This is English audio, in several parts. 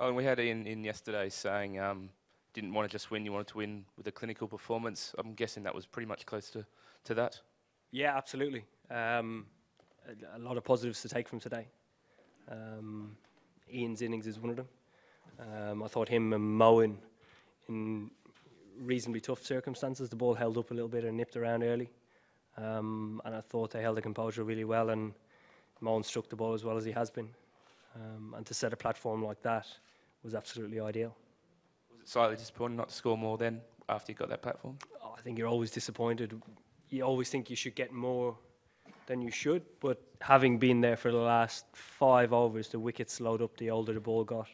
Oh, and we had Ian in yesterday saying didn't want to just win, you wanted to win with a clinical performance. I'm guessing that was pretty much close to that. Yeah, absolutely. A lot of positives to take from today. Ian's innings is one of them. I thought him and Moen in reasonably tough circumstances. The ball held up a little bit and nipped around early. And I thought they held the composure really well, and Moen struck the ball as well as he has been. And to set a platform like that was absolutely ideal. Was it slightly disappointing not to score more then after you got that platform? Oh, I think you're always disappointed. You always think you should get more than you should, but having been there for the last 5 overs, the wicket slowed up the older the ball got.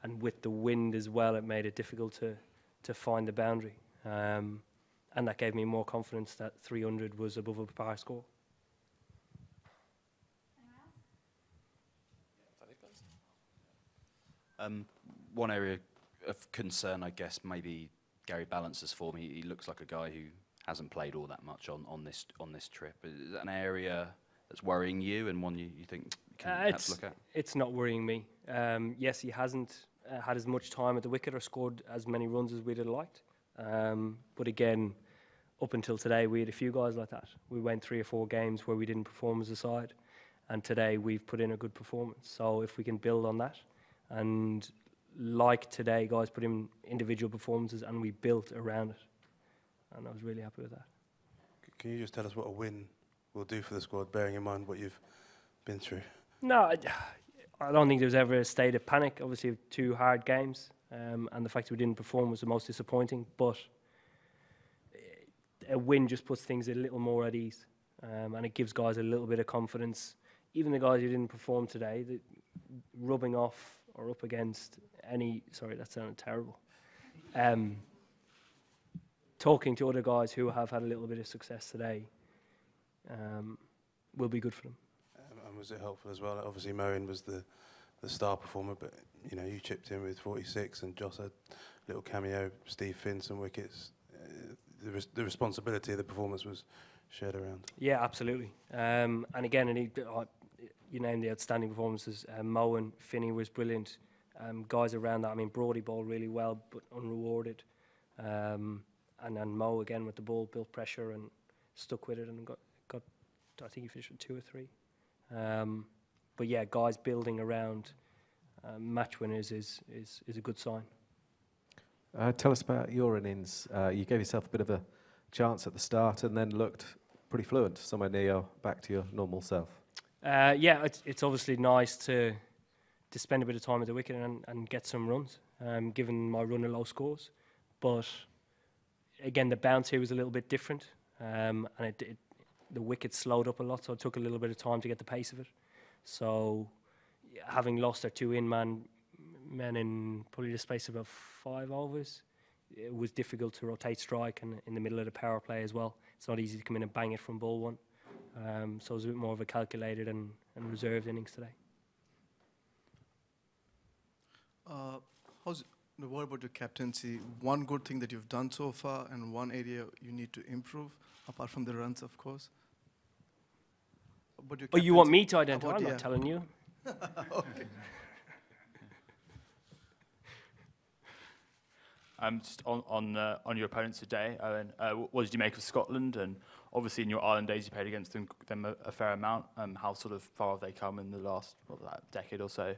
And with the wind as well, it made it difficult to find the boundary. And that gave me more confidence that 300 was above a par score. One area of concern, I guess, maybe Gary balances for me. He looks like a guy who hasn't played all that much on this trip. Is that an area that's worrying you and one you think you can perhaps look at? It's not worrying me. Yes, he hasn't had as much time at the wicket or scored as many runs as we'd have liked. But again, up until today, we had a few guys like that. We went 3 or 4 games where we didn't perform as a side, and today we've put in a good performance. So if we can build on that, and like today, guys put in individual performances and we built around it, and I was really happy with that. Can you just tell us what a win will do for the squad, bearing in mind what you've been through? No, I don't think there was ever a state of panic. Obviously, 2 hard games, and the fact that we didn't perform was the most disappointing, but a win just puts things a little more at ease, and it gives guys a little bit of confidence. Even the guys who didn't perform today, rubbing off or up against any, sorry, that sounded terrible, talking to other guys who have had a little bit of success today will be good for them. And was it helpful as well? Obviously, Moen was the star performer, but you know, you chipped in with 46, and Joss had a little cameo. Steve Finn some wickets. The responsibility of the performance was shared around. Yeah, absolutely. And again, you named the outstanding performances. Moen, Finney was brilliant. Guys around that, I mean, Brodie bowled really well, but unrewarded. And then Mo again with the ball, built pressure and stuck with it, and got I think he finished with 2 or 3. But yeah, guys building around match winners is a good sign. Tell us about your innings. You gave yourself a bit of a chance at the start and then looked pretty fluent, somewhere near back to your normal self. Yeah, it's obviously nice to spend a bit of time at the wicket and get some runs, given my run of low scores. But again, the bounce here was a little bit different, and the wicket slowed up a lot, so it took a little bit of time to get the pace of it. So having lost our 2 men in probably the space of about 5 overs, it was difficult to rotate strike and in the middle of the power play as well. It's not easy to come in and bang it from ball 1. So it was a bit more of a calculated and reserved innings today. What about your captaincy? One good thing that you've done so far and one area you need to improve, apart from the runs, of course? Oh, you want me to identify? I'm not telling you. Okay. Just on your opponents today, Eoin, what did you make of Scotland? And obviously in your Ireland days you played against them a fair amount. How sort of far have they come in the last decade or so?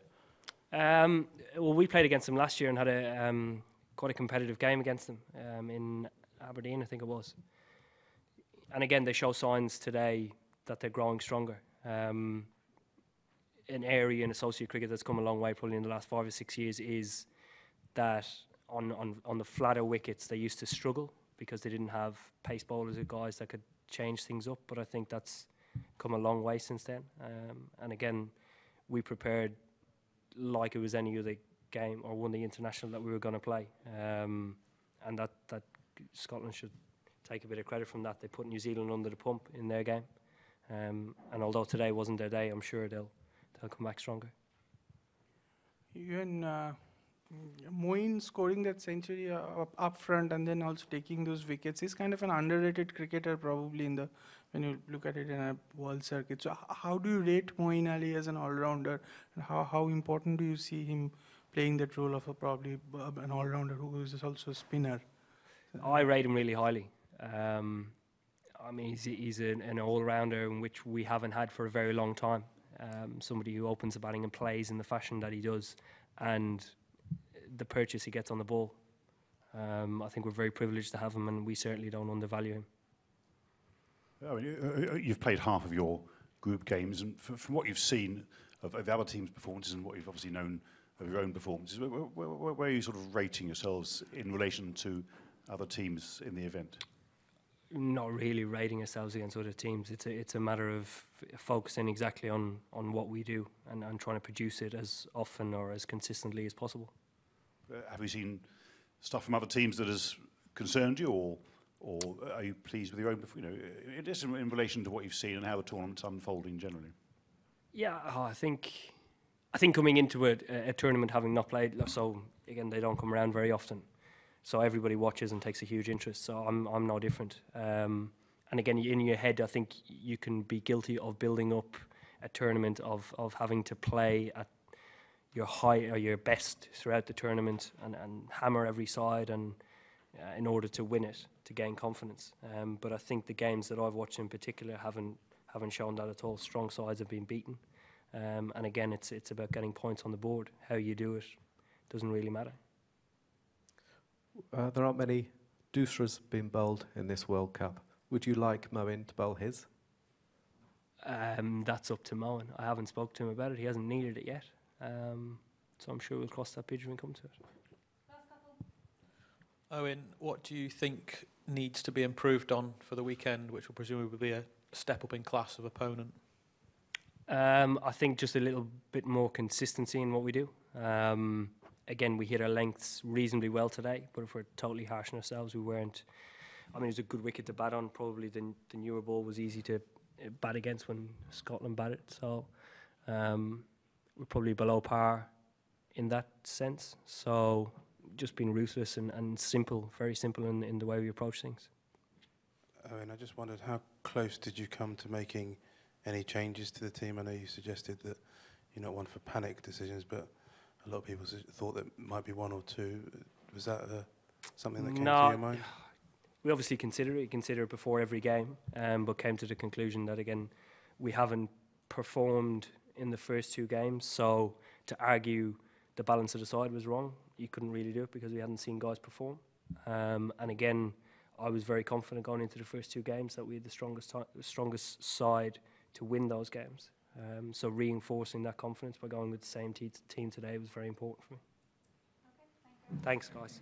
Well, we played against them last year and had quite a competitive game against them in Aberdeen, I think it was. And again, they show signs today that they're growing stronger. An area in associate cricket that's come a long way probably in the last 5 or 6 years is that on the flatter wickets they used to struggle because they didn't have pace bowlers or guys that could change things up, but I think that's come a long way since then. And again, we prepared like it was any other game or won the international that we were going to play, and that Scotland should take a bit of credit from that. They put New Zealand under the pump in their game, and although today wasn't their day, I'm sure they'll come back stronger. Even Moeen scoring that century up front and then also taking those wickets, he's kind of an underrated cricketer probably when you look at it in a world circuit. So how do you rate Moeen Ali as an all-rounder, and how important do you see him playing that role of a probably an all-rounder who is also a spinner. I rate him really highly. I mean, he's an all-rounder in which we haven't had for a very long time. Somebody who opens the batting and plays in the fashion that he does, and the purchase he gets on the ball. I think we're very privileged to have him, and we certainly don't undervalue him. I mean, you've played half of your group games, and from what you've seen of the other teams' performances and what you've obviously known of your own performances, where are you sort of rating yourselves in relation to other teams in the event? Not really rating ourselves against other teams. It's a matter of focusing exactly on what we do and trying to produce it as often or as consistently as possible. Have you seen stuff from other teams that has concerned you, or are you pleased with your own? You know, it is in relation to what you've seen and how the tournament's unfolding generally. Yeah, I think coming into a tournament having not played, so again they don't come around very often, so everybody watches and takes a huge interest. So I'm no different. And again, in your head, I think you can be guilty of building up a tournament of having to play at your high or your best throughout the tournament and hammer every side and in order to win it, to gain confidence. But I think the games that I've watched in particular haven't shown that at all. Strong sides have been beaten. And again, it's about getting points on the board. How you do it doesn't really matter. There aren't many Doosras being bowled in this World Cup. Would you like Moeen to bowl his? That's up to Moeen. I haven't spoke to him about it. He hasn't needed it yet. So I'm sure we'll cross that bridge when we come to it. Eoin, what do you think needs to be improved on for the weekend, which will presumably be a step up in class of opponent? I think just a little bit more consistency in what we do. Again, we hit our lengths reasonably well today, but if we're totally harsh on ourselves, we weren't. I mean, it was a good wicket to bat on. Probably the newer ball was easy to bat against when Scotland batted. So we're probably below par in that sense. So just being ruthless and simple, very simple in the way we approach things. And I just wondered, how close did you come to making any changes to the team? I know you suggested that you're not one for panic decisions, but a lot of people thought that might be one or two. Was that something that came to your mind? We obviously consider it before every game, but came to the conclusion that, again, we haven't performed in the first two games, so to argue the balance of the side was wrong, you couldn't really do it because we hadn't seen guys perform. And again, I was very confident going into the first two games that we had the strongest side to win those games. So reinforcing that confidence by going with the same team today was very important for me. Okay, thanks, guys.